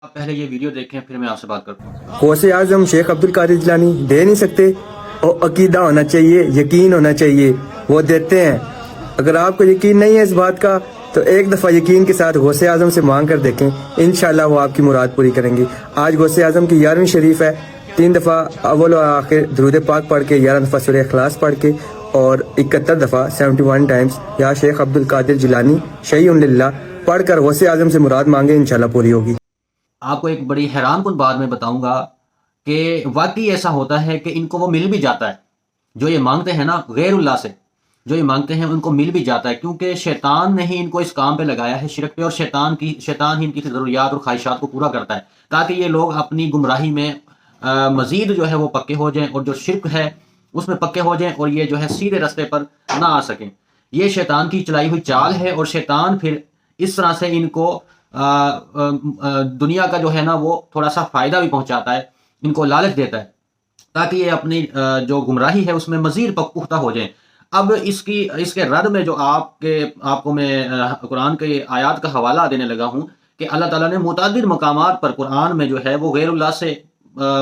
آپ پہلے یہ ویڈیو دیکھیں پھر میں آپ سے بات کرتا ہوں۔ غوث اعظم شیخ عبد القادر جیلانی دے نہیں سکتے، اور عقیدہ ہونا چاہیے، یقین ہونا چاہیے، وہ دیتے ہیں۔ اگر آپ کو یقین نہیں ہے اس بات کا تو ایک دفعہ یقین کے ساتھ غوث اعظم سے مانگ کر دیکھیں، انشاءاللہ وہ آپ کی مراد پوری کریں گے۔ آج غوث اعظم کی 11ویں شریف ہے، 3 دفعہ اول و آخر درود پاک پڑھ کے، 11 دفعہ سورہ اخلاص پڑھ کے، اور 71 دفعہ 71 ٹائمز یا شیخ عبد القادر جیلانی شیء للہ پڑھ کر غوث اعظم سے مراد مانگے، انشاءاللہ پوری ہوگی۔ آپ کو ایک بڑی حیران کن بات میں بتاؤں گا کہ واقعی ایسا ہوتا ہے کہ ان کو وہ مل بھی جاتا ہے، جو یہ مانگتے ہیں نا غیر اللہ سے، جو یہ مانگتے ہیں ان کو مل بھی جاتا ہے، کیونکہ شیطان نے ہی ان کو اس کام پہ لگایا ہے، شرک پہ، اور شیطان ہی ان کی ضروریات اور خواہشات کو پورا کرتا ہے تاکہ یہ لوگ اپنی گمراہی میں مزید جو ہے وہ پکے ہو جائیں، اور جو شرک ہے اس میں پکے ہو جائیں، اور یہ جو ہے سیدھے راستے پر نہ آ سکیں۔ یہ شیطان کی چلائی ہوئی چال ہے، اور شیطان پھر اس طرح سے ان کو دنیا کا جو ہے نا وہ تھوڑا سا فائدہ بھی پہنچاتا ہے، ان کو لالچ دیتا ہے تاکہ یہ اپنی جو گمراہی ہے اس میں مزید پختہ ہو جائیں۔ اب اس کے رد میں جو آپ کو میں قرآن کے آیات کا حوالہ دینے لگا ہوں کہ اللہ تعالیٰ نے متعدد مقامات پر قرآن میں جو ہے وہ غیر اللہ سے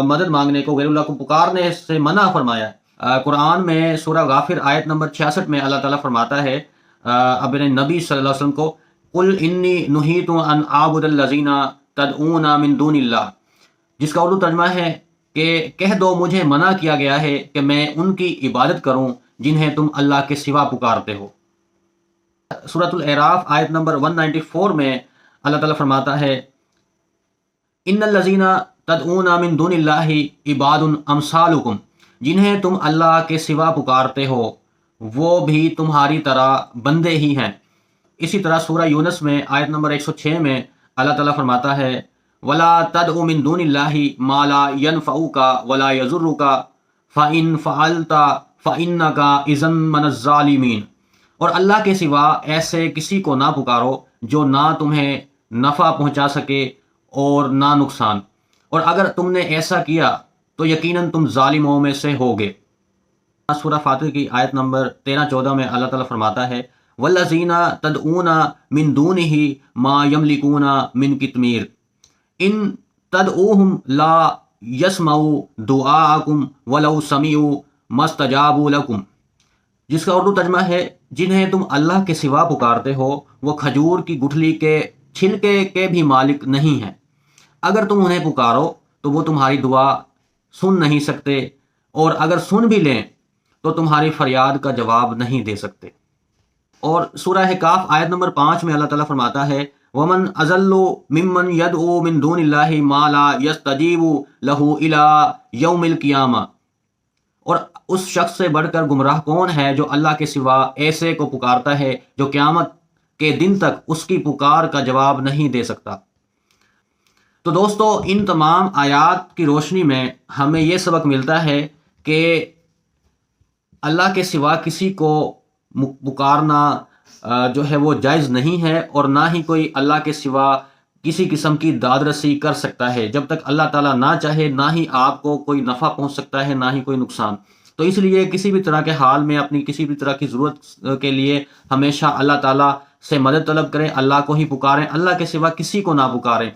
مدد مانگنے کو، غیر اللہ کو پکارنے سے منع فرمایا ہے۔ قرآن میں سورہ غافر آیت نمبر 66 میں اللہ تعالیٰ فرماتا ہے اپنے نبی صلی اللہ علیہ وسلم کو، قل انی نہیت ان اعبد الذین تدعون من دون اللہ، جس کا اردو ترجمہ ہے کہ کہہ دو مجھے منع کیا گیا ہے کہ میں ان کی عبادت کروں جنہیں تم اللہ کے سوا پکارتے ہو۔ سورۃ الاعراف آیت نمبر 194 میں اللہ تعالیٰ فرماتا ہے، ان الذین تدعون من دون اللہ عباد امثالکم، جنہیں تم اللہ کے سوا پکارتے ہو وہ بھی تمہاری طرح بندے ہی ہیں۔ اسی طرح سورہ یونس میں آیت نمبر 106 میں اللہ تعالیٰ فرماتا ہے، وَلَا تَدْعُ مِن دُونِ اللَّهِ مَا لَا يَنْفَعُكَ وَلَا يَضُرُّكَ فَإِن فَعَلْتَ فَإِنَّكَ إِذًا مِنَ الظَّالِمِينَ، اور اللہ کے سوا ایسے کسی کو نہ پکارو جو نہ تمہیں نفع پہنچا سکے اور نہ نقصان، اور اگر تم نے ایسا کیا تو یقیناً تم ظالموں میں سے ہوگے۔ سورہ فاتر کی آیت نمبر 13-14 میں اللہ تعالیٰ فرماتا ہے، والذین تدعون من دونہ ما یملکون من قطمیر ان تدعوہم لا یسمعوا دعاءکم ولو سمعوا ما استجابوا لکم، جس کا اردو ترجمہ ہے، جنہیں تم اللہ کے سوا پکارتے ہو وہ کھجور کی گٹھلی کے چھلکے کے بھی مالک نہیں ہیں، اگر تم انہیں پکارو تو وہ تمہاری دعا سن نہیں سکتے، اور اگر سن بھی لیں تو تمہاری فریاد کا جواب نہیں دے سکتے۔ اور سورہ کاف آیت نمبر 5 میں اللہ تعالیٰ فرماتا ہے، وَمَنْ أَضَلُّ مِمَّنْ يَدْعُو مِن دُونِ اللَّهِ مَا لَا يَسْتَجِيبُ لَهُ إِلَىٰ يَوْمِ الْقِيَامَةِ، اور اس شخص سے بڑھ کر گمراہ کون ہے جو اللہ کے سوا ایسے کو پکارتا ہے جو قیامت کے دن تک اس کی پکار کا جواب نہیں دے سکتا۔ تو دوستو، ان تمام آیات کی روشنی میں ہمیں یہ سبق ملتا ہے کہ اللہ کے سوا کسی کو پکارنا جو ہے وہ جائز نہیں ہے، اور نہ ہی کوئی اللہ کے سوا کسی قسم کی داد رسی کر سکتا ہے جب تک اللہ تعالیٰ نہ چاہے، نہ ہی آپ کو کوئی نفع پہنچ سکتا ہے نہ ہی کوئی نقصان۔ تو اس لیے کسی بھی طرح کے حال میں اپنی کسی بھی طرح کی ضرورت کے لیے ہمیشہ اللہ تعالیٰ سے مدد طلب کریں، اللہ کو ہی پکاریں، اللہ کے سوا کسی کو نہ پکاریں۔